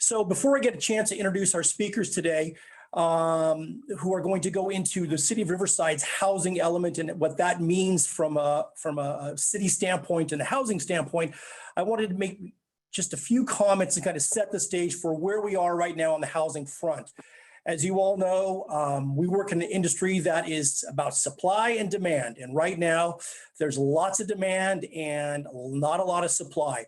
So before I get a chance to introduce our speakers today, who are going to go into the city of Riverside's housing element and what that means from a city standpoint and a housing standpoint, I wanted to make just a few comments and kind of set the stage for where we are right now on the housing front. As you all know, we work in an industry that is about supply and demand. And right now, there's lots of demand and not a lot of supply.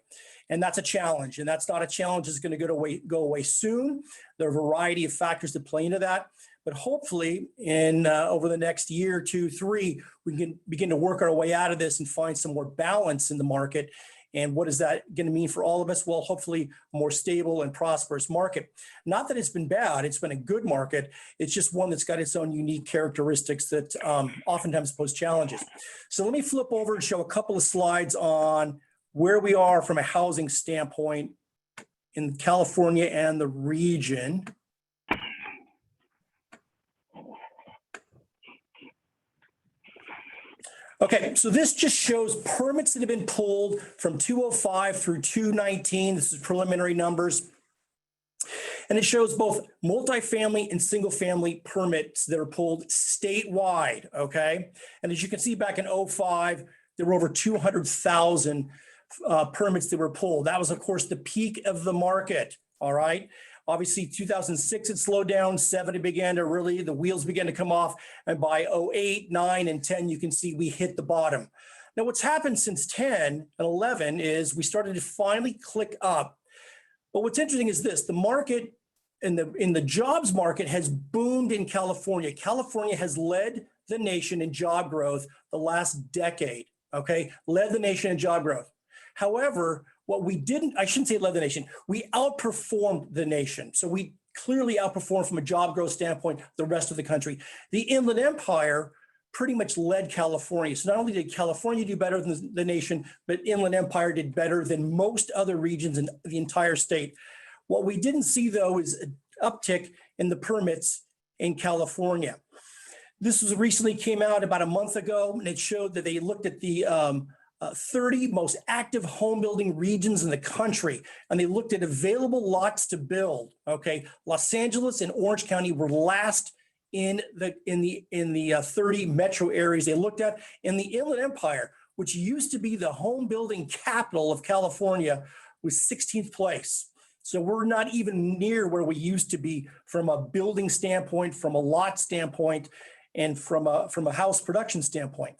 And that's a challenge. And that's not a challenge that's going to go away soon. There are a variety of factors that play into that. But hopefully, over the next year, 2, 3, we can begin to work our way out of this and find some more balance in the market. And what is that going to mean for all of us? Well, hopefully a more stable and prosperous market. Not that it's been bad, it's been a good market. It's just one that's got its own unique characteristics that oftentimes pose challenges. So let me flip over and show a couple of slides on where we are from a housing standpoint in California and the region. Okay, so this just shows permits that have been pulled from 205 through 219. This is preliminary numbers. And it shows both multifamily and single family permits that are pulled statewide, okay? And as you can see back in 05, there were over 200,000 permits that were pulled. That was, of course, the peak of the market, all right? Obviously, 2006, it slowed down. 7, it began to really, the wheels began to come off. And by 08, 9, and 10, you can see we hit the bottom. Now, what's happened since 10 and 11 is we started to finally click up. But what's interesting is this, the market in the jobs market has boomed in California. California has led the nation in job growth the last decade, okay? Led the nation in job growth. However, what we didn't, I shouldn't say led the nation, we outperformed the nation. So we clearly outperformed from a job growth standpoint the rest of the country. The Inland Empire pretty much led California. So not only did California do better than the nation, but Inland Empire did better than most other regions in the entire state. What we didn't see, though, is an uptick in the permits in California. This was recently came out about a month ago, and it showed that they looked at the 30 most active home building regions in the country, and they looked at available lots to build. Okay, Los Angeles and Orange County were last in the 30 metro areas they looked at. In the Inland Empire, which used to be the home building capital of California, was 16th place. So we're not even near where we used to be from a building standpoint, from a lot standpoint, and from a house production standpoint.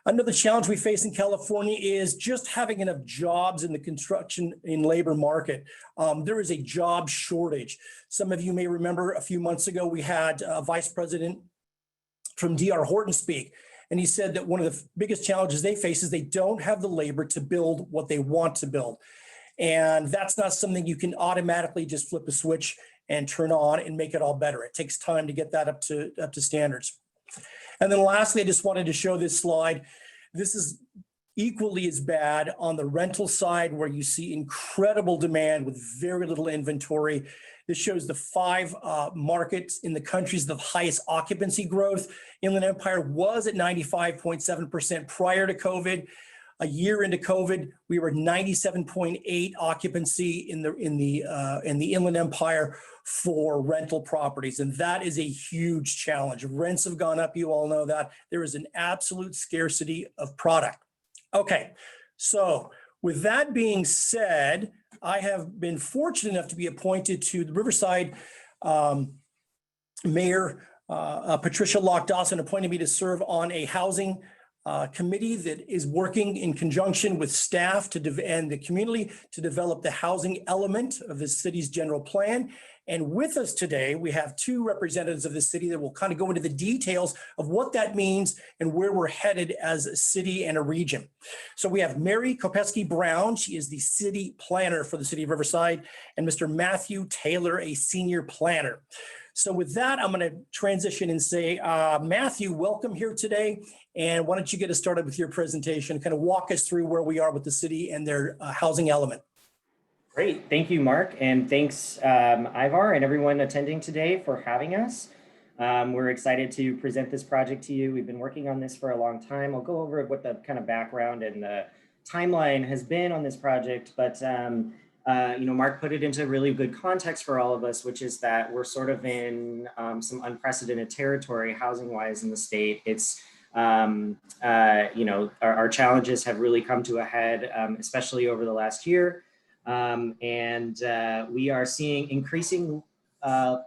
Another challenge we face in California is just having enough jobs in the construction and labor market. There is a job shortage. Some of you may remember a few months ago, we had a vice president from D.R. Horton speak, and he said that one of the biggest challenges they face is they don't have the labor to build what they want to build. And that's not something you can automatically just flip a switch and turn on and make it all better. It takes time to get that up to standards. And then lastly, I just wanted to show this slide. This is equally as bad on the rental side, where you see incredible demand with very little inventory. This shows the 5 markets in the countries of highest occupancy growth. Inland Empire was at 95.7% prior to COVID. A year into COVID, we were 97.8 occupancy in the Inland Empire for rental properties, and that is a huge challenge. Rents have gone up, you all know that. There is an absolute scarcity of product. Okay, so with that being said, I have been fortunate enough to be appointed to the Riverside Mayor Patricia Locke Dawson appointed me to serve on a housing committee that is working in conjunction with staff and the community to develop the housing element of the city's general plan. And with us today, we have 2 representatives of the city that will kind of go into the details of what that means and where we're headed as a city and a region. So we have Mary Kopaskie-Brown. She is the city planner for the city of Riverside, and Mr. Matthew Taylor, a senior planner. So with that, I'm going to transition and say, Matthew, welcome here today. And why don't you get us started with your presentation, kind of walk us through where we are with the city and their housing element. Great. Thank you, Mark. And thanks, IVAR and everyone attending today for having us. We're excited to present this project to you. We've been working on this for a long time. I'll go over what the kind of background and the timeline has been on this project, but Mark put it into really good context for all of us, which is that we're sort of in some unprecedented territory housing-wise in the state. It's, our challenges have really come to a head, especially over the last year. We are seeing increasing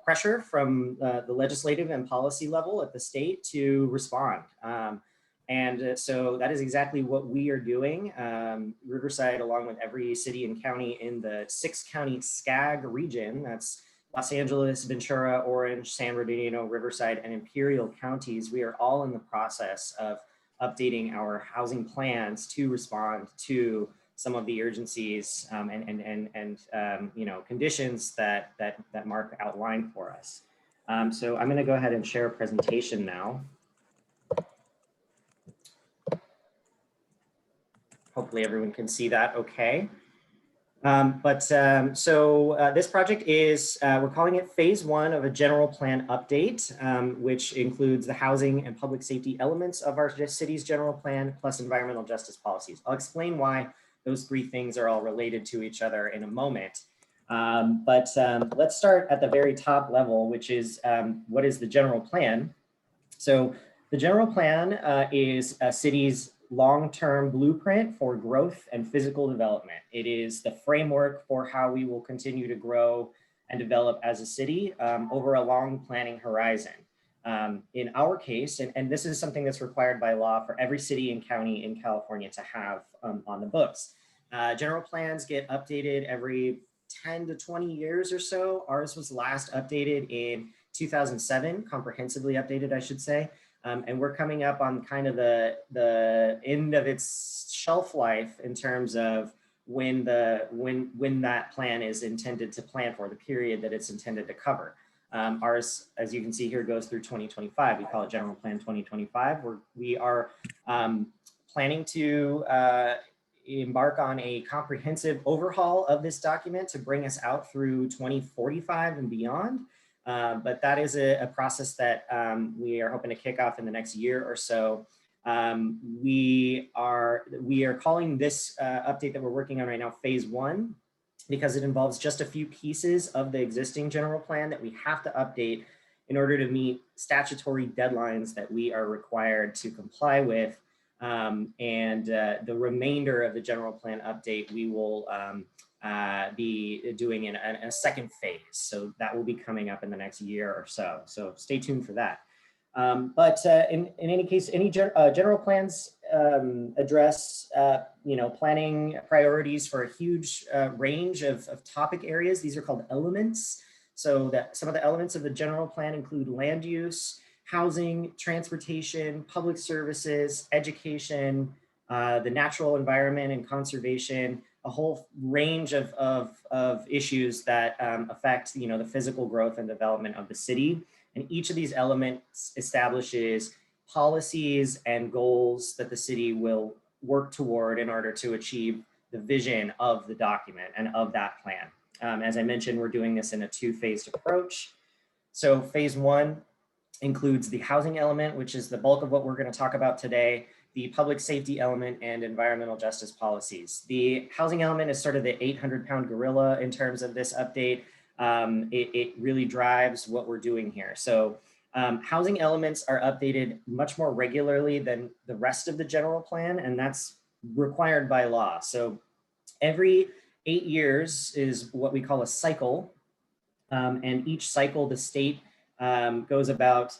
pressure from the legislative and policy level at the state to respond. So that is exactly what we are doing. Riverside, along with every city and county in the 6-county SCAG region, that's Los Angeles, Ventura, Orange, San Bernardino, Riverside, and Imperial counties, we are all in the process of updating our housing plans to respond to some of the urgencies and conditions that Mark outlined for us. So I'm going to go ahead and share a presentation now. Hopefully everyone can see that okay. This project is, we're calling it phase 1 of a general plan update, which includes the housing and public safety elements of our city's general plan, plus environmental justice policies. I'll explain why those 3 things are all related to each other in a moment. Let's start at the very top level, which is what is the general plan? So the general plan is a city's long-term blueprint for growth and physical development. It is the framework for how we will continue to grow and develop as a city over a long planning horizon. In our case, and this is something that's required by law for every city and county in California to have on the books. General plans get updated every 10 to 20 years or so. Ours was last updated in 2007, comprehensively updated, I should say. And we're coming up on kind of the end of its shelf life in terms of when that plan is intended to plan for, the period that it's intended to cover. Ours, as you can see here, goes through 2025. We call it General Plan 2025. We are planning to embark on a comprehensive overhaul of this document to bring us out through 2045 and beyond. But that is a process that we are hoping to kick off in the next year or so. We are calling this update that we're working on right now phase 1 because it involves just a few pieces of the existing general plan that we have to update in order to meet statutory deadlines that we are required to comply with. The remainder of the general plan update we will be doing in a second phase. So that will be coming up in the next year or so. So stay tuned for that. In any case, any general plans address planning priorities for a huge range of topic areas. These are called elements. So that some of the elements of the general plan include land use, housing, transportation, public services, education, the natural environment and conservation, a whole range of issues that affect the physical growth and development of the city. And each of these elements establishes policies and goals that the city will work toward in order to achieve the vision of the document and of that plan. As I mentioned, we're doing this in a 2-phased approach. So phase 1 includes the housing element, which is the bulk of what we're going to talk about today, the public safety element, and environmental justice policies. The housing element is sort of the 800-pound gorilla in terms of this update. It really drives what we're doing here. So housing elements are updated much more regularly than the rest of the general plan, and that's required by law. So every 8 years is what we call a cycle. And each cycle, the state goes about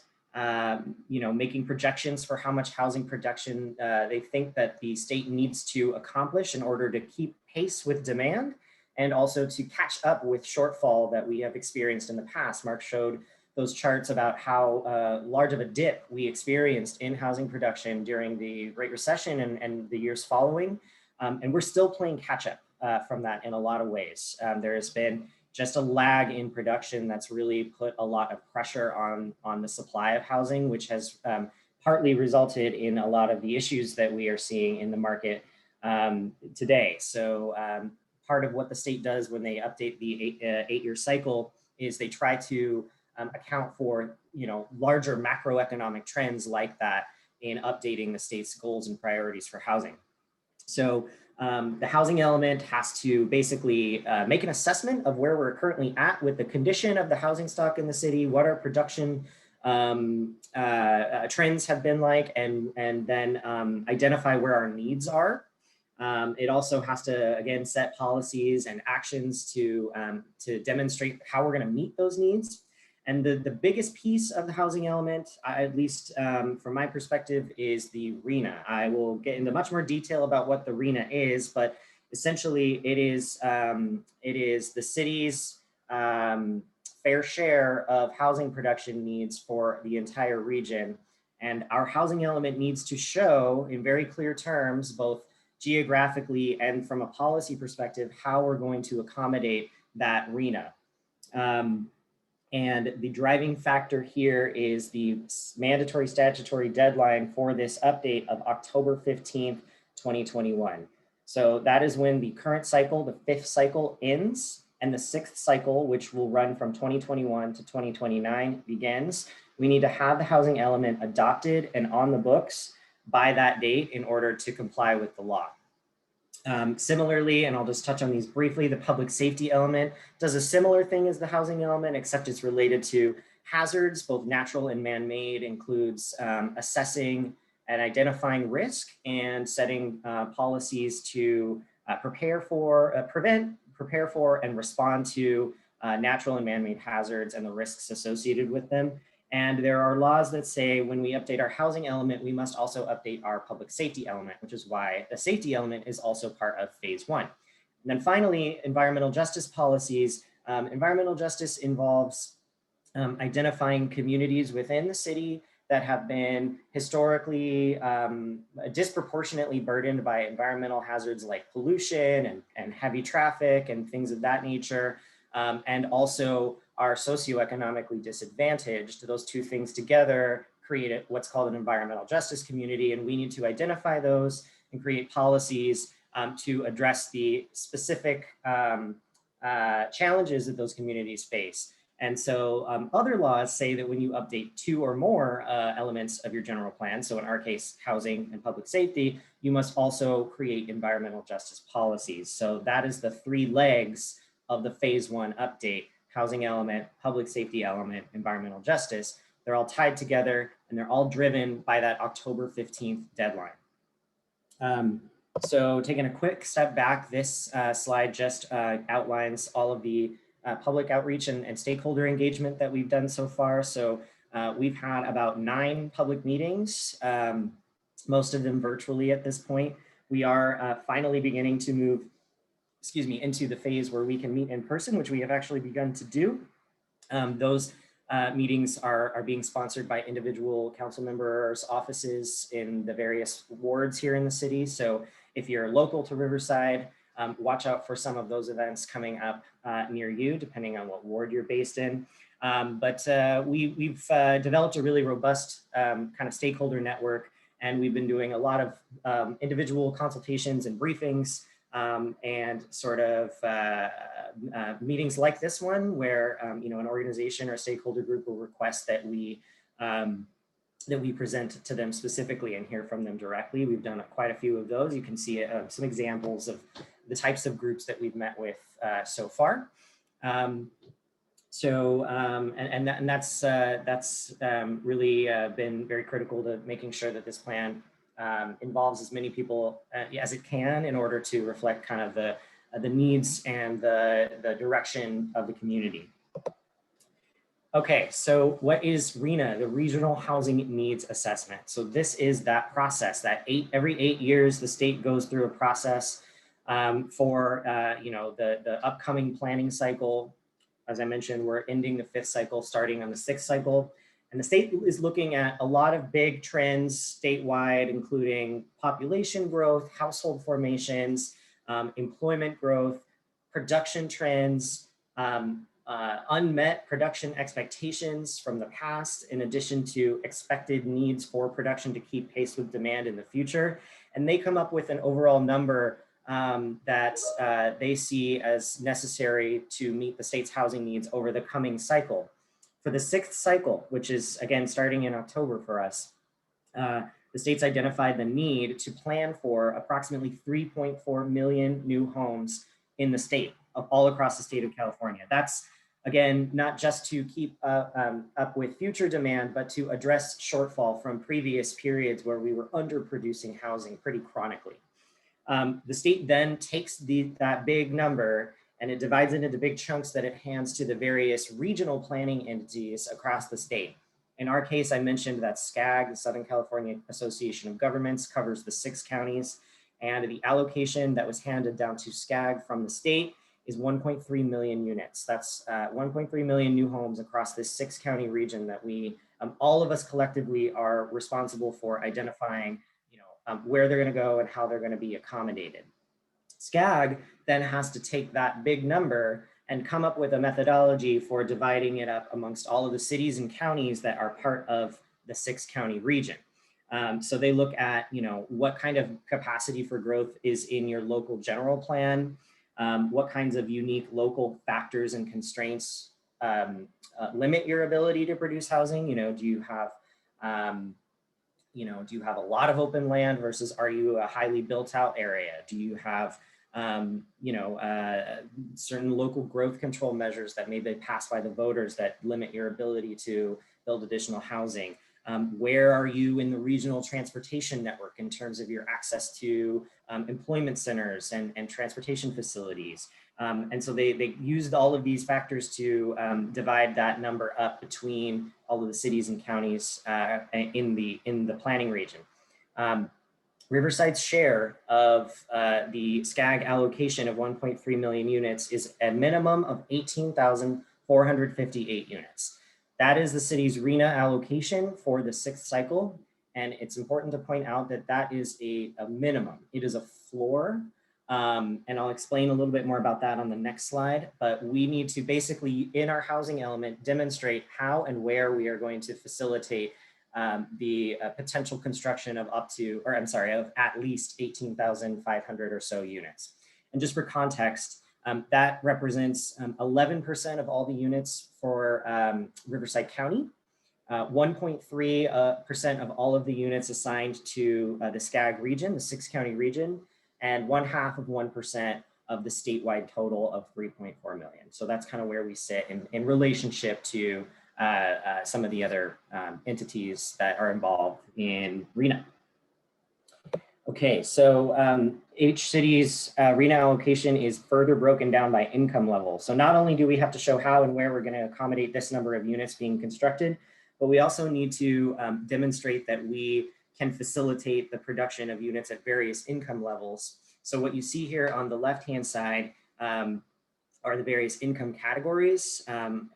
making projections for how much housing production they think that the state needs to accomplish in order to keep pace with demand and also to catch up with shortfall that we have experienced in the past. Mark showed those charts about how large of a dip we experienced in housing production during the Great Recession and the years following. And we're still playing catch up from that in a lot of ways. There has been just a lag in production that's really put a lot of pressure on the supply of housing, which has partly resulted in a lot of the issues that we are seeing in the market today. So part of what the state does when they update the 8-year cycle is they try to account for larger macroeconomic trends like that in updating the state's goals and priorities for housing. So The housing element has to basically make an assessment of where we're currently at with the condition of the housing stock in the city, what our production trends have been like, and then identify where our needs are. It also has to, again, set policies and actions to demonstrate how we're going to meet those needs. And the biggest piece of the housing element, at least from my perspective, is the RHNA. I will get into much more detail about what the RHNA is, but essentially it is the city's fair share of housing production needs for the entire region. And our housing element needs to show in very clear terms, both geographically and from a policy perspective, how we're going to accommodate that RHNA. And the driving factor here is the mandatory statutory deadline for this update of October 15th, 2021. So that is when the current cycle, the 5th cycle, ends, and the 6th cycle, which will run from 2021 to 2029, begins. We need to have the housing element adopted and on the books by that date in order to comply with the law. Similarly, and I'll just touch on these briefly, the public safety element does a similar thing as the housing element, except it's related to hazards, both natural and man-made, includes assessing and identifying risk and setting policies to prepare for, and respond to natural and man-made hazards and the risks associated with them. And there are laws that say when we update our housing element, we must also update our public safety element, which is why the safety element is also part of phase 1. And then finally, environmental justice policies. Environmental justice involves identifying communities within the city that have been historically disproportionately burdened by environmental hazards like pollution and heavy traffic and things of that nature, and also are socioeconomically disadvantaged. Those two things together create what's called an environmental justice community, and we need to identify those and create policies to address the specific challenges that those communities face. And so other laws say that when you update 2 or more elements of your general plan, so in our case, housing and public safety, you must also create environmental justice policies. So that is the 3 legs of the phase 1 update: housing element, public safety element, environmental justice. They're all tied together and they're all driven by that October 15th deadline. So taking a quick step back, this slide just outlines all of the public outreach and stakeholder engagement that we've done so far. So we've had about 9 public meetings, most of them virtually at this point. We are finally beginning to move, into the phase where we can meet in person, which we have actually begun to do. Those meetings are being sponsored by individual council members' offices in the various wards here in the city. So if you're local to Riverside, watch out for some of those events coming up near you, depending on what ward you're based in. But we've developed a really robust kind of stakeholder network, and we've been doing a lot of individual consultations and briefings and sort of meetings like this one, where an organization or a stakeholder group will request that we present to them specifically and hear from them directly. We've done quite a few of those. You can see some examples of the types of groups that we've met with so far. That's really been very critical to making sure that this plan involves as many people as it can in order to reflect kind of the needs and the direction of the community. Okay, so what is RHNA, the Regional Housing Needs Assessment? So this is that process that every 8 years, the state goes through a process for the upcoming planning cycle. As I mentioned, we're ending the 5th cycle, starting on the 6th cycle. And the state is looking at a lot of big trends statewide, including population growth, household formations, employment growth, production trends, unmet production expectations from the past, in addition to expected needs for production to keep pace with demand in the future. And they come up with an overall number that they see as necessary to meet the state's housing needs over the coming cycle. For the 6th cycle, which is again starting in October for us, the the state's identified the need to plan for approximately 3.4 million new homes in the state, all across the state of California. That's, again, not just to keep up with future demand, but to address shortfall from previous periods where we were underproducing housing pretty chronically. The state then takes that big number and it divides it into big chunks that it hands to the various regional planning entities across the state. In our case, I mentioned that SCAG, the Southern California Association of Governments, covers the 6 counties, and the allocation that was handed down to SCAG from the state is 1.3 million units. That's 1.3 million new homes across this 6-county region that we, all of us collectively, are responsible for identifying, where they're going to go and how they're going to be accommodated. SCAG then has to take that big number and come up with a methodology for dividing it up amongst all of the cities and counties that are part of the 6-county region. So they look at, what kind of capacity for growth is in your local general plan, what kinds of unique local factors and constraints limit your ability to produce housing. Do you have a lot of open land versus are you a highly built out area? Do you have certain local growth control measures that may be passed by the voters that limit your ability to build additional housing? Where are you in the regional transportation network in terms of your access to employment centers and transportation facilities? And so they used all of these factors to divide that number up between all of the cities and counties in the planning region. Riverside's share of the SCAG allocation of 1.3 million units is a minimum of 18,458 units. That is the city's RHNA allocation for the 6th cycle. And it's important to point out that that is a minimum. It is a floor. And I'll explain a little bit more about that on the next slide. But we need to basically, in our housing element, demonstrate how and where we are going to facilitate the potential construction of of at least 18,500 or so units. And just for context, that represents 11% of all the units for Riverside County, 1.3% of all of the units assigned to the SCAG region, the 6-county region, and 0.5% of the statewide total of 3.4 million. So that's kind of where we sit in relationship to some of the other entities that are involved in RHNA. Okay, so each city's RHNA allocation is further broken down by income level. So not only do we have to show how and where we're going to accommodate this number of units being constructed, but we also need to demonstrate that we can facilitate the production of units at various income levels. So what you see here on the left-hand side are the various income categories, and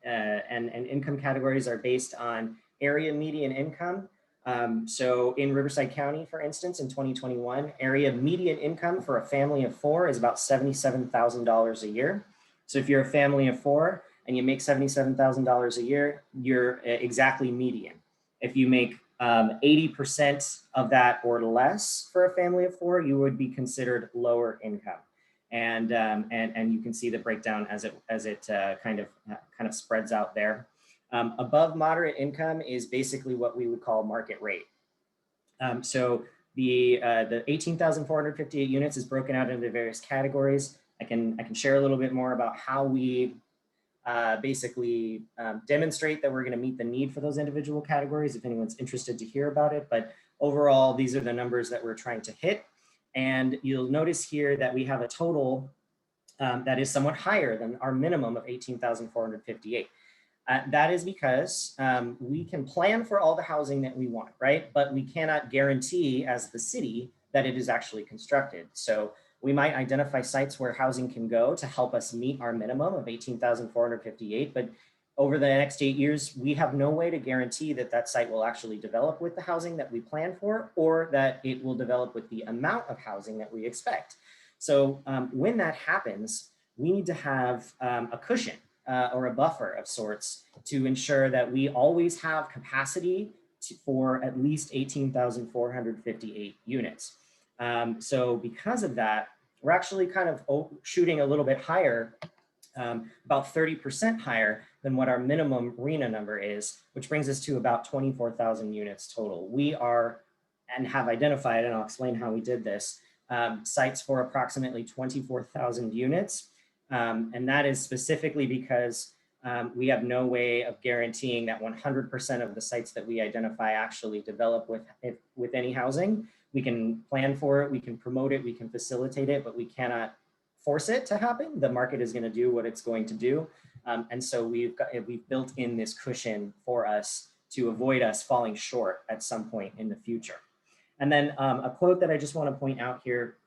income categories are based on area median income. So in Riverside County, for instance, in 2021, area median income for a family of 4 is about $77,000 a year. So if you're a family of 4 and you make $77,000 a year, you're exactly median. If you make 80% of that or less for a family of 4, you would be considered lower income. And you can see the breakdown as it kind of spreads out there. Above moderate income is basically what we would call market rate. So the 18,458 units is broken out into various categories. I can share a little bit more about how we basically demonstrate that we're going to meet the need for those individual categories if anyone's interested to hear about it. But overall, these are the numbers that we're trying to hit. And you'll notice here that we have a total that is somewhat higher than our minimum of 18,458. That is because we can plan for all the housing that we want, right? But we cannot guarantee as the city that it is actually constructed. So we might identify sites where housing can go to help us meet our minimum of 18,458, but over the next 8 years, we have no way to guarantee that that site will actually develop with the housing that we plan for, or that it will develop with the amount of housing that we expect. So when that happens, we need to have a cushion or a buffer of sorts to ensure that we always have capacity for at least 18,458 units. So because of that, we're actually kind of shooting a little bit higher, about 30% higher than what our minimum RHNA number is, which brings us to about 24,000 units total. We are and have identified, and I'll explain how we did this, sites for approximately 24,000 units. And that is specifically because we have no way of guaranteeing that 100% of the sites that we identify actually develop with any housing. We can plan for it, we can promote it, we can facilitate it, but we cannot force it to happen. The market is going to do what it's going to do. And so we've built in this cushion for us to avoid us falling short at some point in the future. And then a quote that I just want to point out here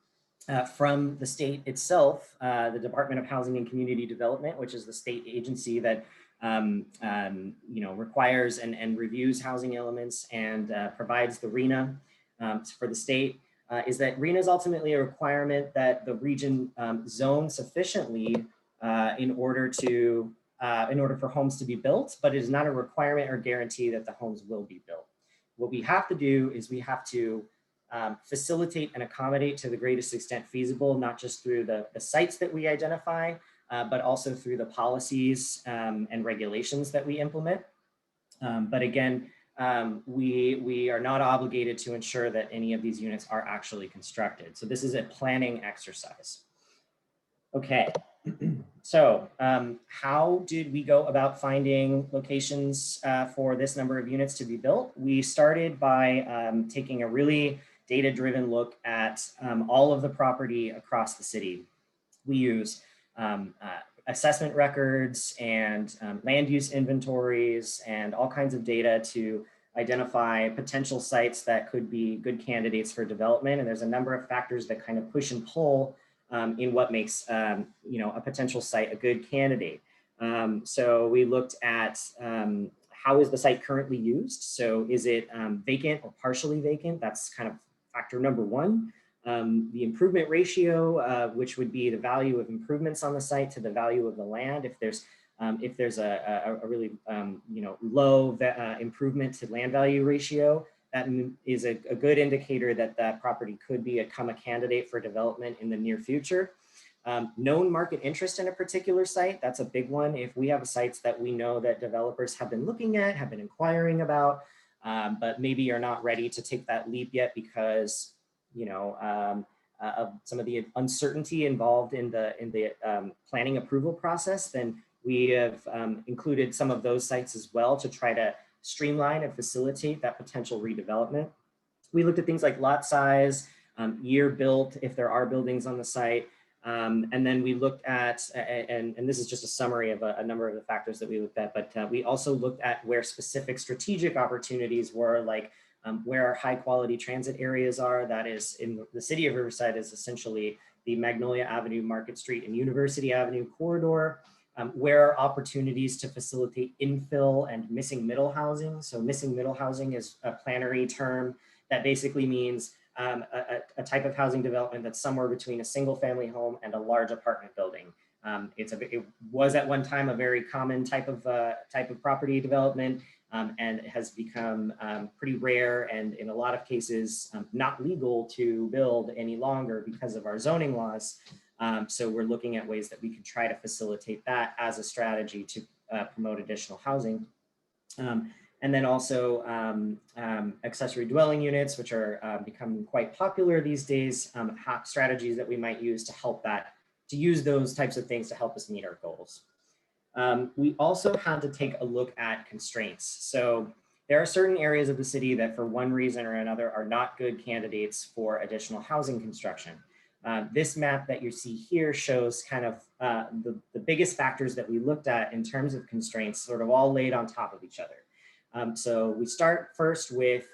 from the state itself, the Department of Housing and Community Development, which is the state agency that requires and reviews housing elements and provides the RHNA for the state, is that RHNA is ultimately a requirement that the region zone sufficiently in order for homes to be built, but it is not a requirement or guarantee that the homes will be built. What we have to do is we have to facilitate and accommodate to the greatest extent feasible, not just through the sites that we identify, but also through the policies and regulations that we implement. But again, we are not obligated to ensure that any of these units are actually constructed. So this is a planning exercise. Okay, so how did we go about finding locations for this number of units to be built? We started by taking a really data-driven look at all of the property across the city. We use assessment records and land use inventories and all kinds of data to identify potential sites that could be good candidates for development. And there's a number of factors that kind of push and pull in what makes a potential site a good candidate. So we looked at how is the site currently used? So is it vacant or partially vacant? That's kind of factor number one. The improvement ratio, which would be the value of improvements on the site to the value of the land. If there's a really low improvement to land value ratio, that is a good indicator that that property could become a candidate for development in the near future. Known market interest in a particular site, that's a big one. If we have sites that we know that developers have been looking at, have been inquiring about, but maybe are not ready to take that leap yet because of some of the uncertainty involved in the planning approval process, then we have included some of those sites as well to try to streamline and facilitate that potential redevelopment. We looked at things like lot size, year built, if there are buildings on the site, and then we looked at, and this is just a summary of a number of the factors that we looked at, but we also looked at where specific strategic opportunities were, like where our high quality transit areas are. That is in the city of Riverside is essentially the Magnolia Avenue, Market Street, and University Avenue corridor. Where are opportunities to facilitate infill and missing middle housing? So missing middle housing is a plannery term that basically means a type of housing development that's somewhere between a single family home and a large apartment building. It was at one time a very common type of property development, and it has become pretty rare and in a lot of cases not legal to build any longer because of our zoning laws. So we're looking at ways that we can try to facilitate that as a strategy to promote additional housing. And then also accessory dwelling units, which are becoming quite popular these days, strategies that we might use to use those types of things to help us meet our goals. We also had to take a look at constraints. So there are certain areas of the city that for one reason or another are not good candidates for additional housing construction. This map that you see here shows kind of the biggest factors that we looked at in terms of constraints, sort of all laid on top of each other. So we start first with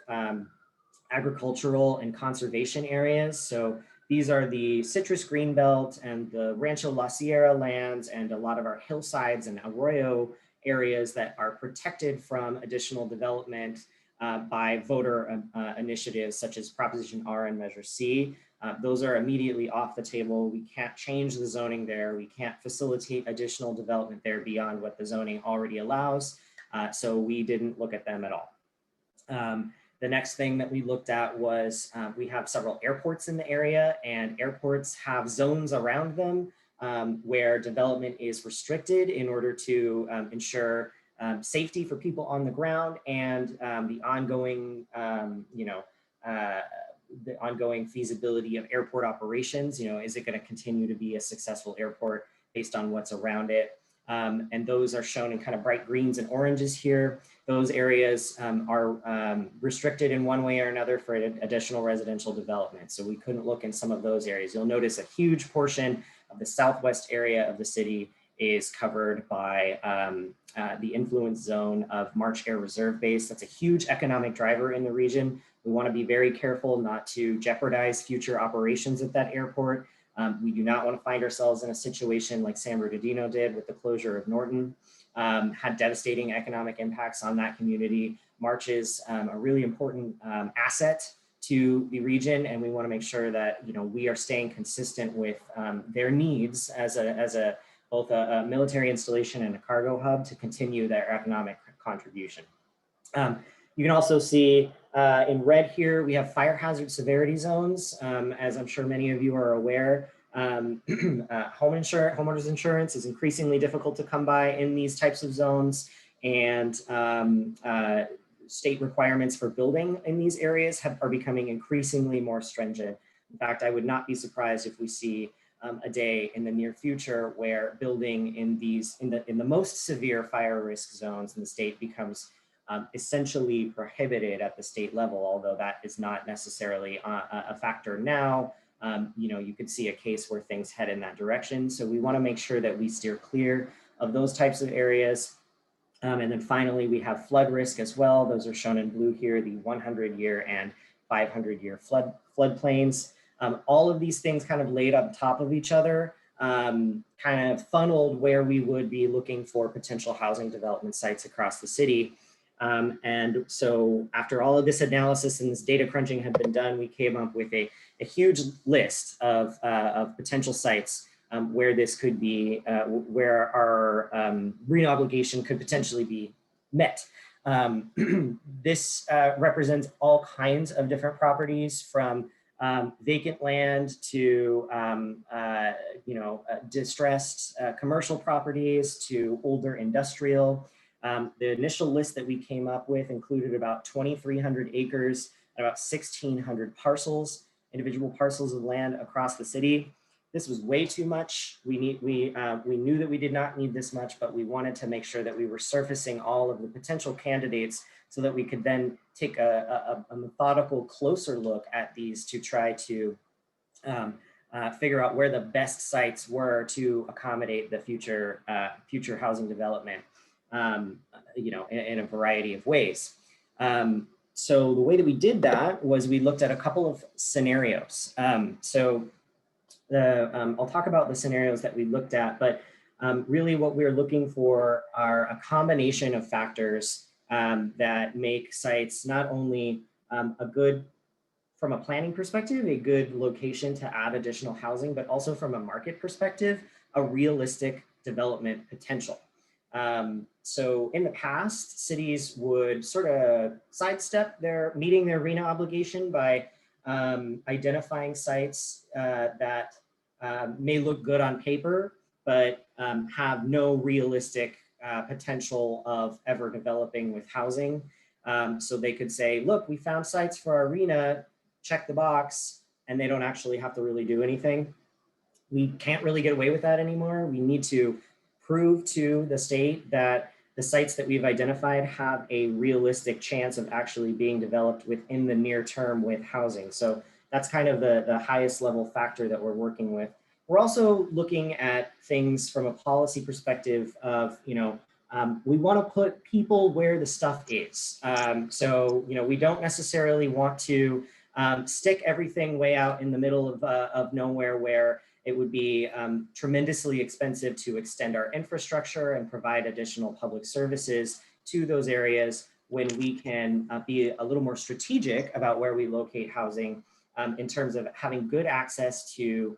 agricultural and conservation areas. So these are the Citrus Greenbelt and the Rancho La Sierra lands and a lot of our hillsides and arroyo areas that are protected from additional development by voter initiatives such as Proposition R and Measure C. Those are immediately off the table. We can't change the zoning there. We can't facilitate additional development there beyond what the zoning already allows. So we didn't look at them at all. The next thing that we looked at was we have several airports in the area, and airports have zones around them where development is restricted in order to ensure safety for people on the ground and the ongoing, the ongoing feasibility of airport operations. Is it going to continue to be a successful airport based on what's around it? And those are shown in kind of bright greens and oranges here. Those areas are restricted in one way or another for additional residential development. So we couldn't look in some of those areas. You'll notice a huge portion of the southwest area of the city is covered by the influence zone of March Air Reserve Base. That's a huge economic driver in the region. We want to be very careful not to jeopardize future operations at that airport. We do not want to find ourselves in a situation like San Bernardino did with the closure of Norton, had devastating economic impacts on that community. March is a really important asset to the region, and we want to make sure that we are staying consistent with their needs as both a military installation and a cargo hub to continue their economic contribution. You can also see in red here, we have fire hazard severity zones. As I'm sure many of you are aware, homeowners insurance is increasingly difficult to come by in these types of zones, and state requirements for building in these areas are becoming increasingly more stringent. In fact, I would not be surprised if we see a day in the near future where building in the most severe fire risk zones in the state becomes essentially prohibited at the state level, although that is not necessarily a factor now. You could see a case where things head in that direction. So we want to make sure that we steer clear of those types of areas. And then finally, we have flood risk as well. Those are shown in blue here, the 100-year and 500-year floodplains. All of these things kind of laid on top of each other, kind of funneled where we would be looking for potential housing development sites across the city. And so after all of this analysis and this data crunching had been done, we came up with a huge list of potential sites where this could be, where our RENA obligation could potentially be met. This represents all kinds of different properties, from vacant land to distressed commercial properties to older industrial. The initial list that we came up with included about 2,300 acres and about 1,600 parcels, individual parcels of land across the city. This was way too much. We knew that we did not need this much, but we wanted to make sure that we were surfacing all of the potential candidates so that we could then take a methodical, closer look at these to try to figure out where the best sites were to accommodate the future housing development, in a variety of ways. So the way that we did that was we looked at a couple of scenarios. I'll talk about the scenarios that we looked at, but really what we're looking for are a combination of factors that make sites not only a good, from a planning perspective, a good location to add additional housing, but also from a market perspective, a realistic development potential. So in the past, cities would sort of sidestep meeting their RENA obligation by identifying sites that may look good on paper, but have no realistic potential of ever developing with housing. So they could say, look, we found sites for our RENA, check the box, and they don't actually have to really do anything. We can't really get away with that anymore. We need to prove to the state that the sites that we've identified have a realistic chance of actually being developed within the near term with housing. So that's kind of the highest level factor that we're working with. We're also looking at things from a policy perspective of, we want to put people where the stuff is. So, we don't necessarily want to stick everything way out in the middle of nowhere where it would be tremendously expensive to extend our infrastructure and provide additional public services to those areas, when we can be a little more strategic about where we locate housing in terms of having good access to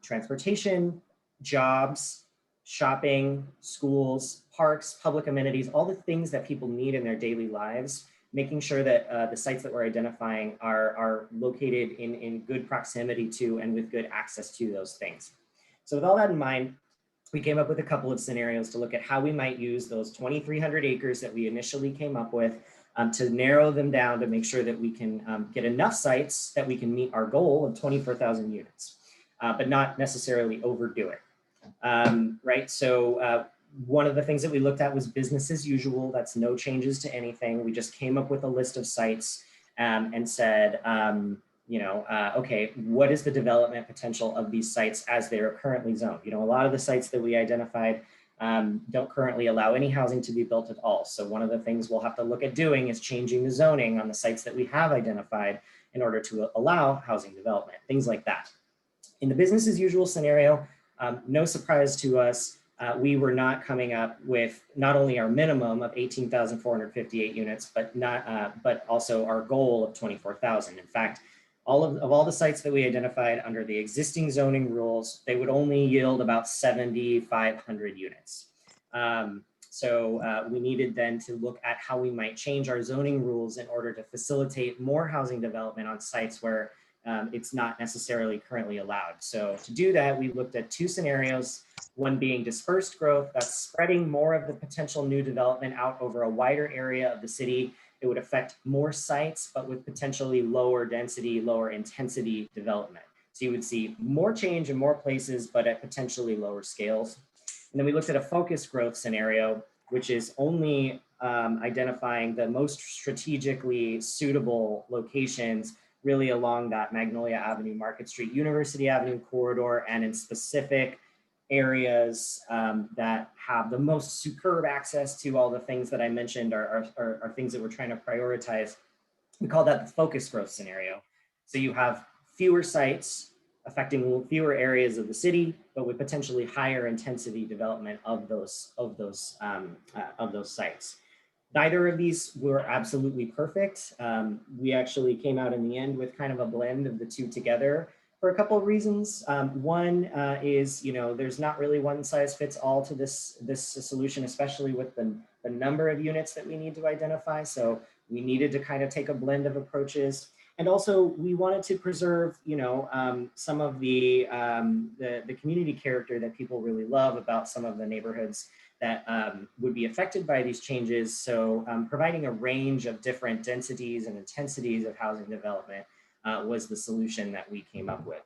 transportation, jobs, shopping, schools, parks, public amenities, all the things that people need in their daily lives, making sure that the sites that we're identifying are located in good proximity to and with good access to those things. So with all that in mind, we came up with a couple of scenarios to look at how we might use those 2,300 acres that we initially came up with to narrow them down to make sure that we can get enough sites that we can meet our goal of 24,000 units, but not necessarily overdo it. Right, so one of the things that we looked at was business as usual. That's no changes to anything. We just came up with a list of sites and said, okay, what is the development potential of these sites as they are currently zoned? A lot of the sites that we identified don't currently allow any housing to be built at all. So one of the things we'll have to look at doing is changing the zoning on the sites that we have identified in order to allow housing development, things like that. In the business as usual scenario, no surprise to us, we were not coming up with not only our minimum of 18,458 units, but also our goal of 24,000. In fact, of all the sites that we identified under the existing zoning rules, they would only yield about 7,500 units. So we needed then to look at how we might change our zoning rules in order to facilitate more housing development on sites where it's not necessarily currently allowed. So to do that, we looked at two scenarios, one being dispersed growth, that's spreading more of the potential new development out over a wider area of the city. It would affect more sites, but with potentially lower density, lower intensity development. So you would see more change in more places, but at potentially lower scales. And then we looked at a focused growth scenario, which is only identifying the most strategically suitable locations really along that Magnolia Avenue, Market Street, University Avenue corridor, and in specific areas that have the most superb access to all the things that I mentioned are things that we're trying to prioritize. We call that the focused growth scenario. So you have fewer sites affecting fewer areas of the city, but with potentially higher intensity development of those sites. Neither of these were absolutely perfect. We actually came out in the end with kind of a blend of the two together for a couple of reasons. One is, there's not really one size fits all to this solution, especially with the number of units that we need to identify. So we needed to kind of take a blend of approaches. And also we wanted to preserve, some of the community character that people really love about some of the neighborhoods that would be affected by these changes. So providing a range of different densities and intensities of housing development was the solution that we came up with.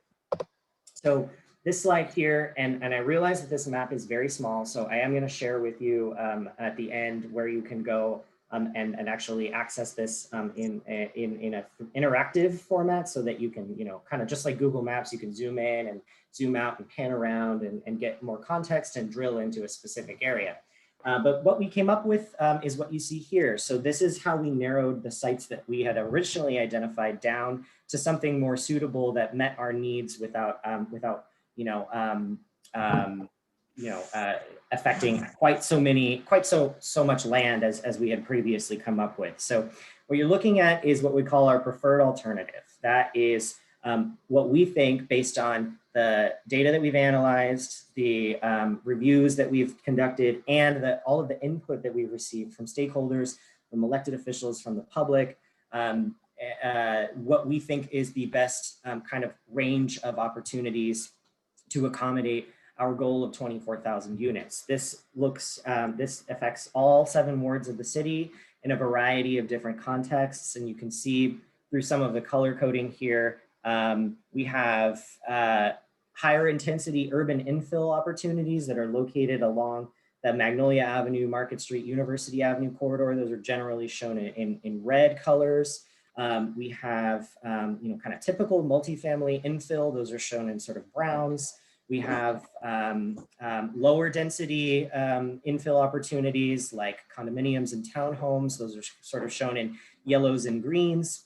So this slide here, and I realize that this map is very small, so I am going to share with you at the end where you can go and actually access this in an interactive format so that you can, kind of just like Google Maps, you can zoom in and zoom out and pan around and get more context and drill into a specific area. But what we came up with is what you see here. So this is how we narrowed the sites that we had originally identified down to something more suitable that met our needs without affecting quite so much land as we had previously come up with. So what you're looking at is what we call our preferred alternative. That is what we think, based on the data that we've analyzed, the reviews that we've conducted, and all of the input that we've received from stakeholders, from elected officials, from the public, what we think is the best kind of range of opportunities to accommodate our goal of 24,000 units. This affects all 7 wards of the city in a variety of different contexts. And you can see through some of the color coding here, we have higher intensity urban infill opportunities that are located along the Magnolia Avenue, Market Street, University Avenue corridor. Those are generally shown in red colors. We have, kind of typical multifamily infill. Those are shown in sort of browns. We have lower density infill opportunities like condominiums and townhomes. Those are sort of shown in yellows and greens.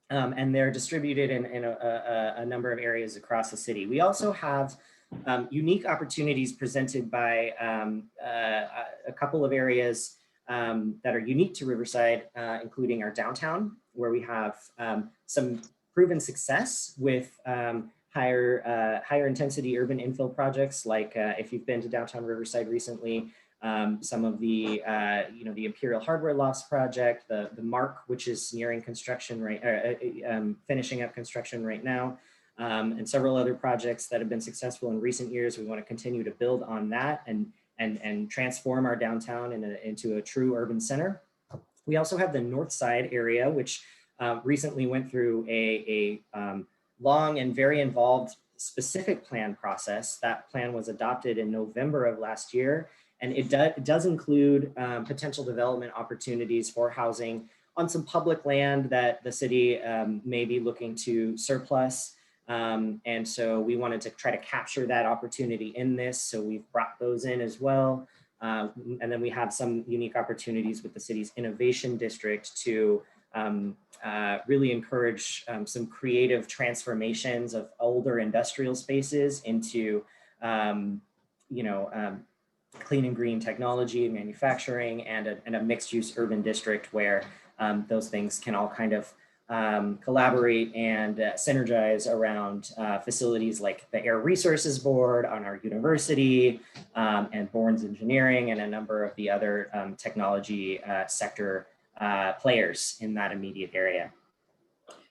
And they're distributed in a number of areas across the city. We also have unique opportunities presented by a couple of areas that are unique to Riverside, including our downtown, where we have some proven success with higher intensity urban infill projects. Like if you've been to downtown Riverside recently, some of the the Imperial Hardware Lofts project, the Mark, which is nearing construction finishing up construction right now, and several other projects that have been successful in recent years. We want to continue to build on that and transform our downtown into a true urban center. We also have the North Side area, which recently went through a long and very involved specific plan process. That plan was adopted in November of last year, and it does include potential development opportunities for housing on some public land that the city may be looking to surplus. And so we wanted to try to capture that opportunity in this. So we've brought those in as well. And then we have some unique opportunities with the city's innovation district to really encourage some creative transformations of older industrial spaces into, clean and green technology, manufacturing, and a mixed use urban district where those things can all kind of collaborate and synergize around facilities like the Air Resources Board on our university and Bourne's Engineering and a number of the other technology sector players in that immediate area.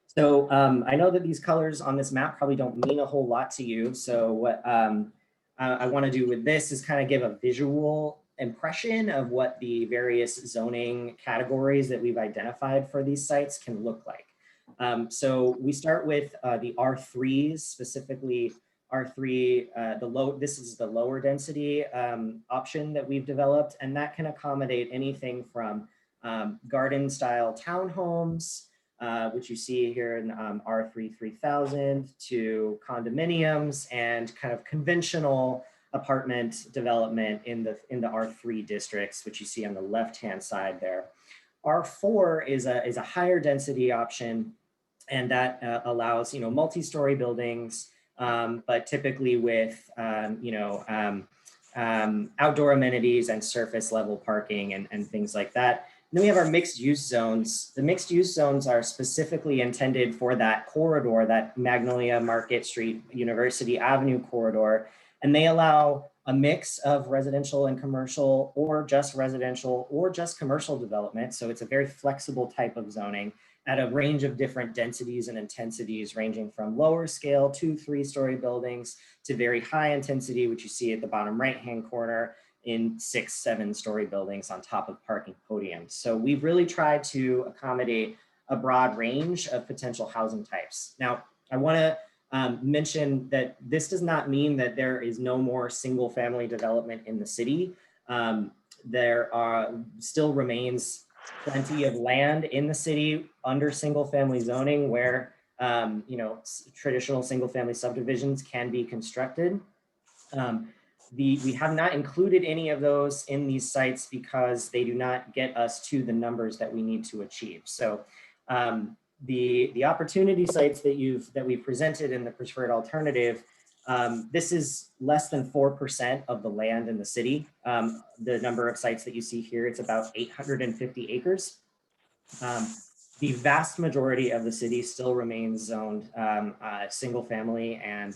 So I know that these colors on this map probably don't mean a whole lot to you. So what I want to do with this is kind of give a visual impression of what the various zoning categories that we've identified for these sites can look like. So we start with the R3s, specifically R3, this is the lower density option that we've developed, and that can accommodate anything from garden style townhomes, which you see here in R3 3000, to condominiums and kind of conventional apartment development in the R3 districts, which you see on the left-hand side there. R4 is a higher density option, and that allows multi-story buildings, but typically with outdoor amenities and surface level parking and things like that. And then we have our mixed use zones. The mixed use zones are specifically intended for that corridor, that Magnolia Market Street University Avenue corridor, and they allow a mix of residential and commercial, or just residential or just commercial development. So it's a very flexible type of zoning at a range of different densities and intensities, ranging from lower scale 2-3-story buildings to very high intensity, which you see at the bottom right-hand corner, in 6-7-story buildings on top of parking podiums. So we've really tried to accommodate a broad range of potential housing types. Now, I want to mention that this does not mean that there is no more single family development in the city. There still remains plenty of land in the city under single family zoning where traditional single family subdivisions can be constructed. We have not included any of those in these sites because they do not get us to the numbers that we need to achieve. So the opportunity sites that we presented in the preferred alternative, this is less than 4% of the land in the city. The number of sites that you see here, it's about 850 acres. The vast majority of the city still remains zoned single family and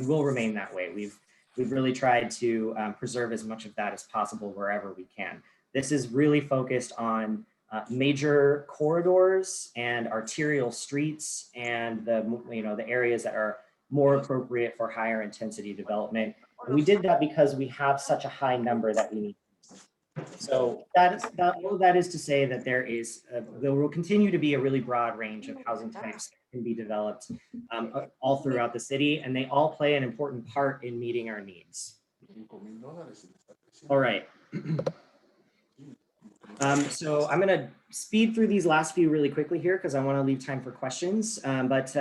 will remain that way. We've really tried to preserve as much of that as possible wherever we can. This is really focused on major corridors and arterial streets and the areas that are more appropriate for higher intensity development. And we did that because we have such a high number that we need. So all that is to say that there will continue to be a really broad range of housing types that can be developed all throughout the city, and they all play an important part in meeting our needs. All right. So I'm going to speed through these last few really quickly here because I want to leave time for questions. But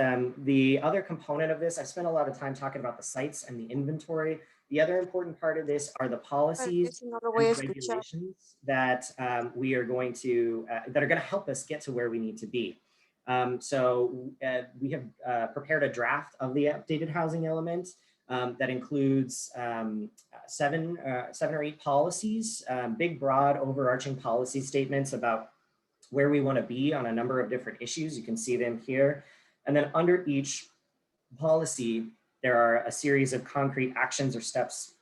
the other component of this, I spent a lot of time talking about the sites and the inventory. The other important part of this are the policies and regulations that we are going to help us get to where we need to be. So we have prepared a draft of the updated housing element that includes 7 or 8 policies, big, broad, overarching policy statements about where we want to be on a number of different issues. You can see them here. And then under each policy, there are a series of concrete actions or steps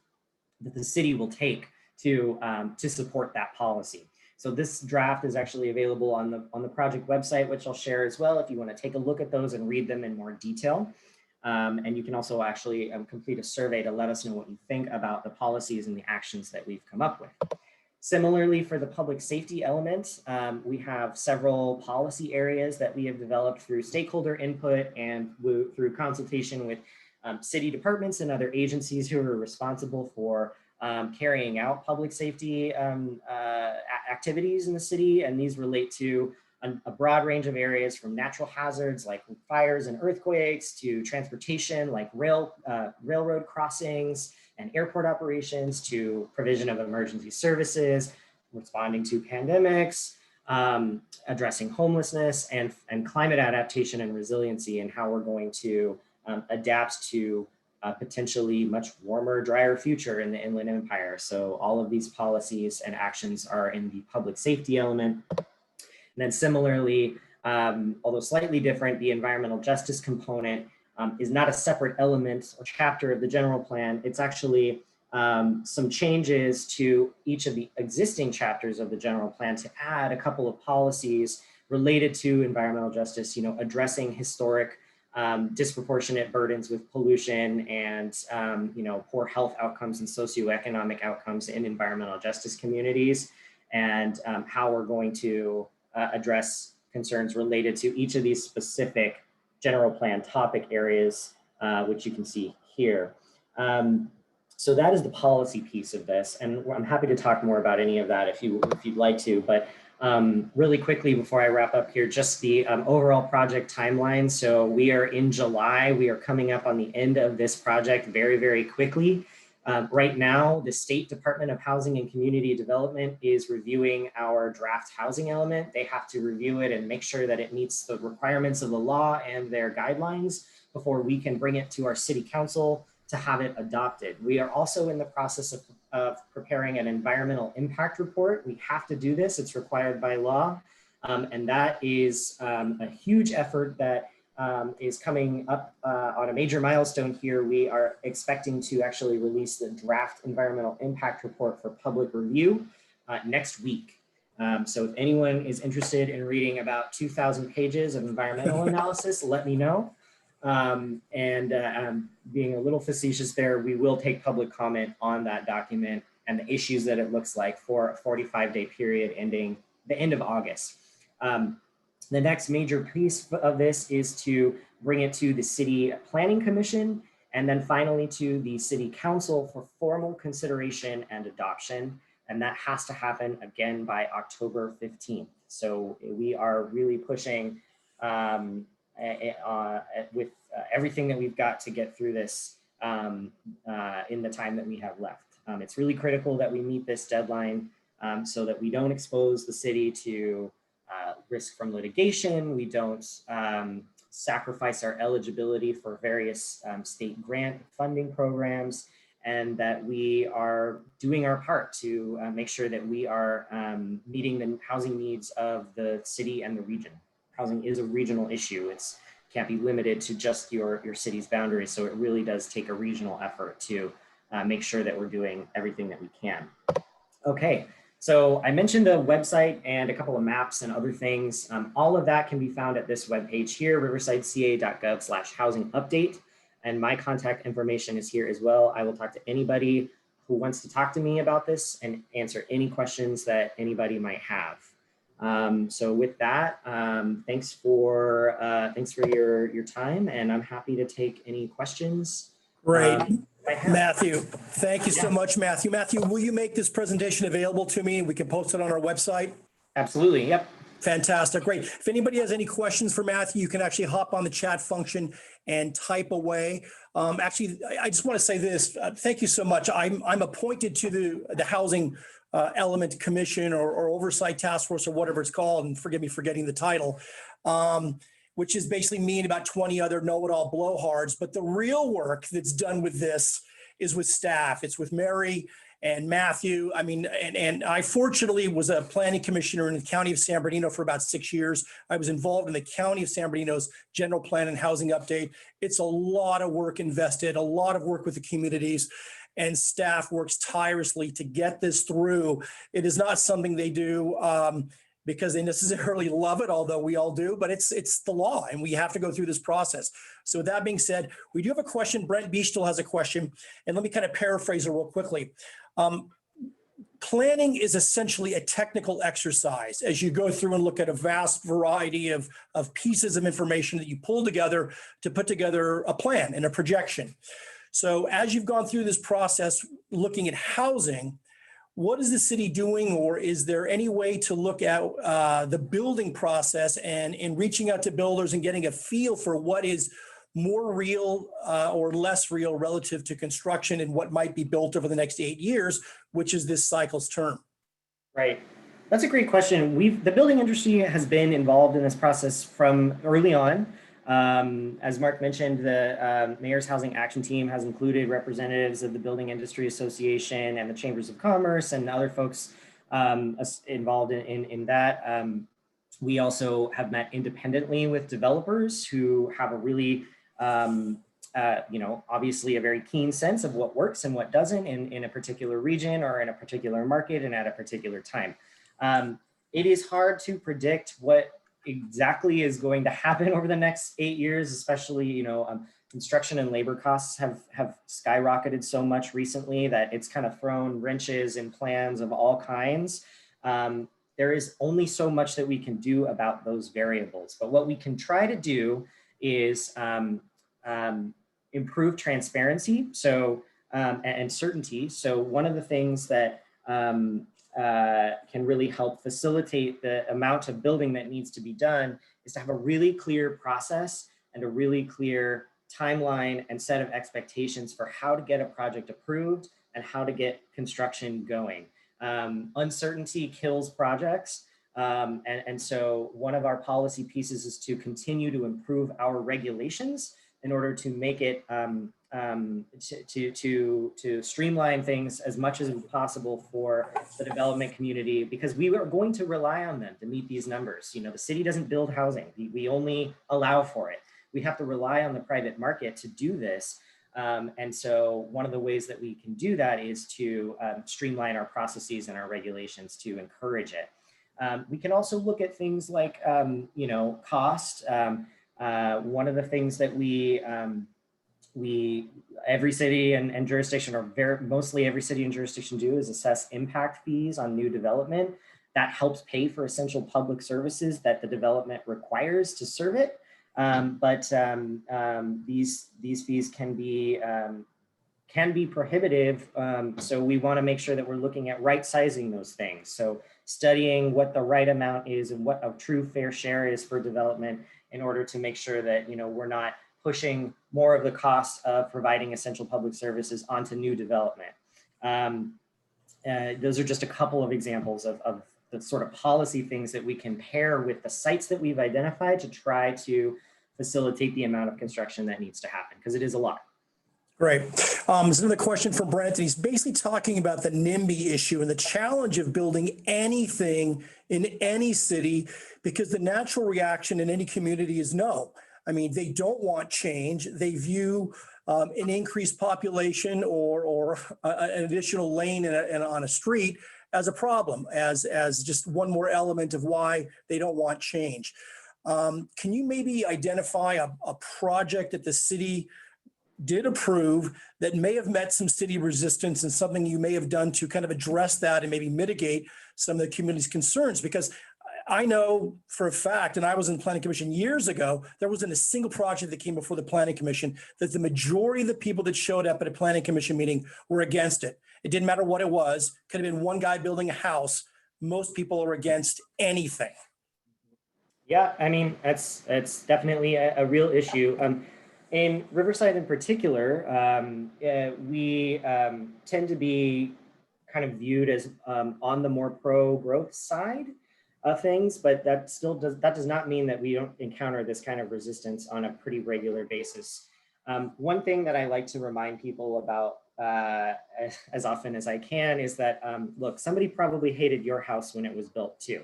that the city will take to support that policy. So this draft is actually available on the project website, which I'll share as well if you want to take a look at those and read them in more detail. And you can also actually complete a survey to let us know what you think about the policies and the actions that we've come up with. Similarly, for the public safety element, we have several policy areas that we have developed through stakeholder input and through consultation with city departments and other agencies who are responsible for carrying out public safety activities in the city. And these relate to a broad range of areas, from natural hazards like fires and earthquakes to transportation like railroad crossings and airport operations, to provision of emergency services, responding to pandemics, addressing homelessness, and climate adaptation and resiliency, and how we're going to adapt to a potentially much warmer, drier future in the Inland Empire. So all of these policies and actions are in the public safety element. And then similarly, although slightly different, the environmental justice component is not a separate element or chapter of the general plan. It's actually some changes to each of the existing chapters of the general plan to add a couple of policies related to environmental justice, addressing historic disproportionate burdens with pollution and poor health outcomes and socioeconomic outcomes in environmental justice communities, and how we're going to address concerns related to each of these specific general plan topic areas, which you can see here. So that is the policy piece of this, and I'm happy to talk more about any of that if you'd like to. But really quickly before I wrap up here, just the overall project timeline. So we are in July. We are coming up on the end of this project very, very quickly. Right now, the State Department of Housing and Community Development is reviewing our draft housing element. They have to review it and make sure that it meets the requirements of the law and their guidelines before we can bring it to our city council to have it adopted. We are also in the process of preparing an environmental impact report. We have to do this, it's required by law. And that is a huge effort that is coming up on a major milestone here. We are expecting to actually release the draft environmental impact report for public review next week. So if anyone is interested in reading about 2,000 pages of environmental analysis, let me know. Being a little facetious there, we will take public comment on that document and the issues that it looks like for a 45-day period ending the end of August. The next major piece of this is to bring it to the City Planning Commission, and then finally to the City Council for formal consideration and adoption. And that has to happen again by October 15th. So we are really pushing with everything that we've got to get through this in the time that we have left. It's really critical that we meet this deadline so that we don't expose the city to risk from litigation. We don't sacrifice our eligibility for various state grant funding programs, and that we are doing our part to make sure that we are meeting the housing needs of the city and the region. Housing is a regional issue. It can't be limited to just your city's boundaries. So it really does take a regional effort to make sure that we're doing everything that we can. Okay, so I mentioned a website and a couple of maps and other things. All of that can be found at this webpage here, riversideca.gov/housing update. And my contact information is here as well. I will talk to anybody who wants to talk to me about this and answer any questions that anybody might have. So with that, thanks for your time, and I'm happy to take any questions. Great. Matthew, thank you so much, Matthew. Matthew, will you make this presentation available to me and we can post it on our website? Absolutely, yep. Fantastic, great. If anybody has any questions for Matthew, you can actually hop on the chat function and type away. Actually, I just want to say this, thank you so much. I'm appointed to the Housing Element Commission or Oversight Task Force or whatever it's called, and forgive me for getting the title, which is basically me and about 20 other know-it-all blowhards. But the real work that's done with this is with staff. It's with Mary and Matthew. I mean, and I fortunately was a planning commissioner in the county of San Bernardino for about 6 years. I was involved in the county of San Bernardino's general plan and housing update. It's a lot of work invested, a lot of work with the communities, and staff works tirelessly to get this through. It is not something they do because they necessarily love it, although we all do, but it's the law and we have to go through this process. So with that being said, we do have a question. Brent Beach still has a question, and let me kind of paraphrase it real quickly. planning is essentially a technical exercise as you go through and look at a vast variety of pieces of information that you pull together to put together a plan and a projection. So as you've gone through this process, looking at housing, what is the city doing, or is there any way to look at the building process and in reaching out to builders and getting a feel for what is more real or less real relative to construction and what might be built over the next 8 years, which is this cycle's term? Right. That's a great question. The building industry has been involved in this process from early on. As Mark mentioned, the Mayor's Housing Action Team has included representatives of the Building Industry Association and the Chambers of Commerce and other folks involved in that. We also have met independently with developers who have a really, obviously a very keen sense of what works and what doesn't in a particular region or in a particular market and at a particular time. It is hard to predict what exactly is going to happen over the next 8 years, especially, construction and labor costs have skyrocketed so much recently that it's kind of thrown wrenches in plans of all kinds. There is only so much that we can do about those variables, but what we can try to do is improve transparency and certainty. So one of the things that can really help facilitate the amount of building that needs to be done is to have a really clear process and a really clear timeline and set of expectations for how to get a project approved and how to get construction going. Uncertainty kills projects. And so one of our policy pieces is to continue to improve our regulations in order to make it to streamline things as much as possible for the development community, because we are going to rely on them to meet these numbers. The city doesn't build housing. We only allow for it. We have to rely on the private market to do this. And so one of the ways that we can do that is to streamline our processes and our regulations to encourage it. We can also look at things like, cost. One of the things that every city and jurisdiction, or mostly every city and jurisdiction, do is assess impact fees on new development. That helps pay for essential public services that the development requires to serve it. But these fees can be prohibitive. So we want to make sure that we're looking at right sizing those things. So studying what the right amount is and what a true fair share is for development in order to make sure that, we're not pushing more of the cost of providing essential public services onto new development. Those are just a couple of examples of the sort of policy things that we can pair with the sites that we've identified to try to facilitate the amount of construction that needs to happen, because it is a lot. Great. This is another question from Brent. He's basically talking about the NIMBY issue and the challenge of building anything in any city, because the natural reaction in any community is no. I mean, they don't want change. They view an increased population or an additional lane on a street as a problem, as just one more element of why they don't want change. Can you maybe identify a project that the city did approve that may have met some city resistance and something you may have done to kind of address that and maybe mitigate some of the community's concerns? Because I know for a fact, and I was in the Planning Commission years ago, there wasn't a single project that came before the Planning Commission that the majority of the people that showed up at a Planning Commission meeting were against it. It didn't matter what it was. Could have been one guy building a house. Most people are against anything. Yeah, I mean, that's definitely a real issue. In Riverside in particular, we tend to be kind of viewed as on the more pro-growth side of things, but that does not mean that we don't encounter this kind of resistance on a pretty regular basis. One thing that I like to remind people about as often as I can is that, look, somebody probably hated your house when it was built too.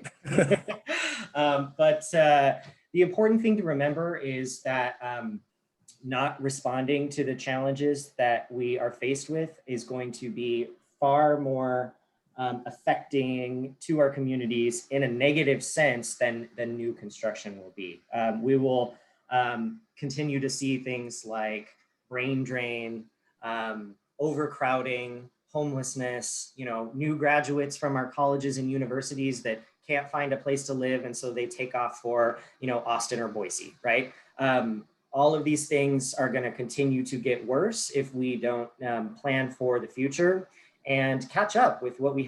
But the important thing to remember is that not responding to the challenges that we are faced with is going to be far more affecting to our communities in a negative sense than new construction will be. We will continue to see things like brain drain, overcrowding, homelessness, new graduates from our colleges and universities that can't find a place to live, and so they take off for, Austin or Boise, right? All of these things are going to continue to get worse if we don't plan for the future and catch up with what we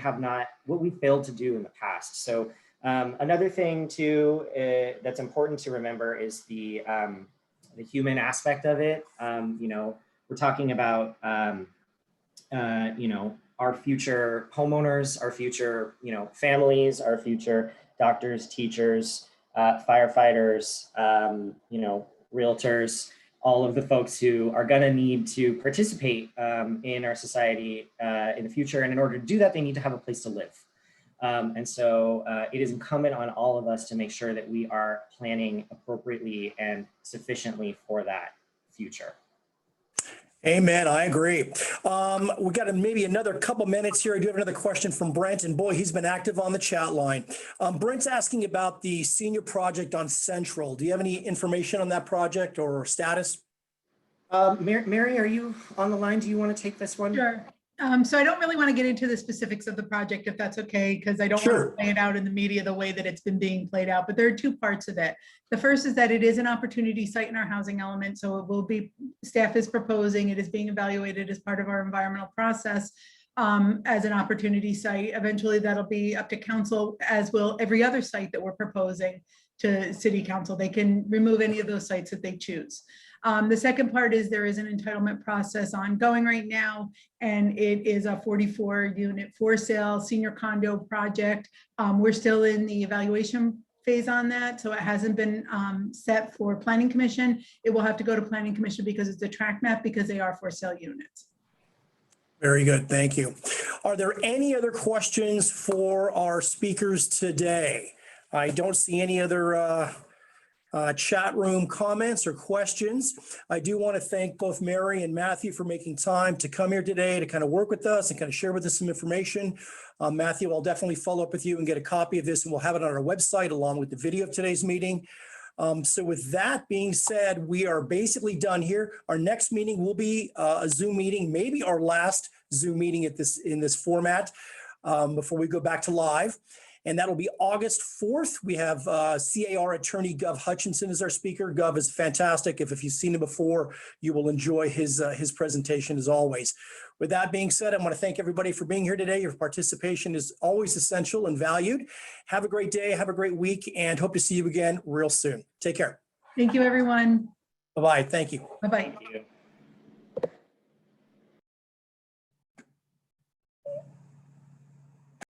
failed to do in the past. So another thing too that's important to remember is the human aspect of it. We're talking about our future homeowners, our future families, our future doctors, teachers, firefighters, realtors, all of the folks who are going to need to participate in our society in the future. And in order to do that, they need to have a place to live. And so it is incumbent on all of us to make sure that we are planning appropriately and sufficiently for that future. Amen. I agree. We got maybe another couple minutes here. I do have another question from Brent, and boy, he's been active on the chat line. Brent's asking about the senior project on Central. Do you have any information on that project or status? Mary, are you on the line? Do you want to take this one? Sure. So I don't really want to get into the specifics of the project, if that's okay, because I don't want to play it out in the media the way that it's been being played out. But there are two parts of it. The first is that it is an opportunity site in our housing element. So it will be, staff is proposing, it is being evaluated as part of our environmental process as an opportunity site. Eventually that'll be up to council, as will every other site that we're proposing to city council. They can remove any of those sites if they choose. The second part is there is an entitlement process ongoing right now, and it is a 44 unit for sale senior condo project. We're still in the evaluation phase on that, so it hasn't been set for planning commission. It will have to go to planning commission because it's a tract map, because they are for sale units. Very good. Thank you. Are there any other questions for our speakers today? I don't see any other chat room comments or questions. I do want to thank both Mary and Matthew for making time to come here today to kind of work with us and kind of share with us some information. Matthew, I'll definitely follow up with you and get a copy of this, and we'll have it on our website along with the video of today's meeting. So with that being said, we are basically done here. Our next meeting will be a Zoom meeting, maybe our last Zoom meeting in this format before we go back to live. And that'll be August 4th. We have CAR attorney Gov Hutchinson as our speaker. Gov is fantastic. If you've seen him before, you will enjoy his presentation as always. With that being said, I want to thank everybody for being here today. Your participation is always essential and valued. Have a great day, have a great week, and hope to see you again real soon. Take care. Thank you, everyone. Bye-bye. Thank you. Bye-bye. Thank you.